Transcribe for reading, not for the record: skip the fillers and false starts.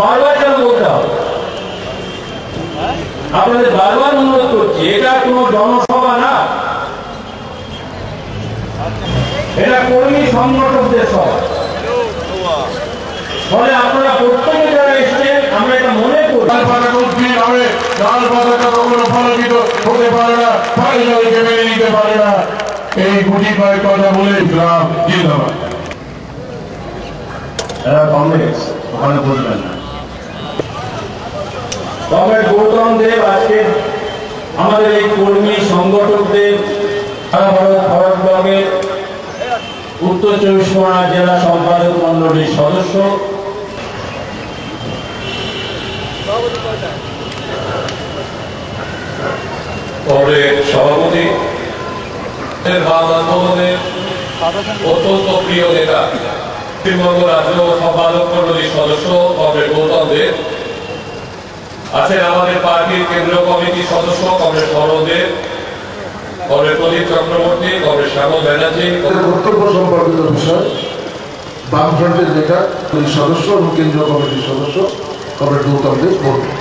বারবার কেন বলতে হবে? আপনাদের বারবার অনুরোধ করছি, এটা কোনো জনসভা না, এটা কর্মী সংগঠকদের সভা। ফলে আপনারা প্রত্যেকে যারা এসছেন, আমরা এটা মনে করি লাল পতাকা কখনো পরাজিত হতে পারে না, ফাইনালকে মেনে নিতে পারে না। এই গুটি কয়েক কথা বলে গ্রাম জিন্দাবাদ। এরা কংগ্রেস ওখানে বলবেন না। তবে গৌতম দেব আজকে আমাদের এই কর্মী সংগঠকদের সারা ভারত ব্লকের উত্তর 24 পরগনা জেলা সম্পাদক মন্ডলীর সদস্য, সভাপতি, অত্যন্ত প্রিয় নেতা, পশ্চিমবঙ্গ রাজ্য সম্পাদক মন্ডলীর সদস্য কমরেড গৌতম দেব আছেন, আমাদের পার্টির কেন্দ্রীয় কমিটির সদস্য কমরেড সরল দেব, কমরেড প্রদীপ চক্রবর্তী, কমরেড শ্যামল ব্যানার্জি। বক্তব্য সম্পর্কিত বিষয় বামফ্রন্টের নেতা সদস্য এবং কেন্দ্রীয় কমিটির সদস্য কমরেড গৌতম দেব বলবেন।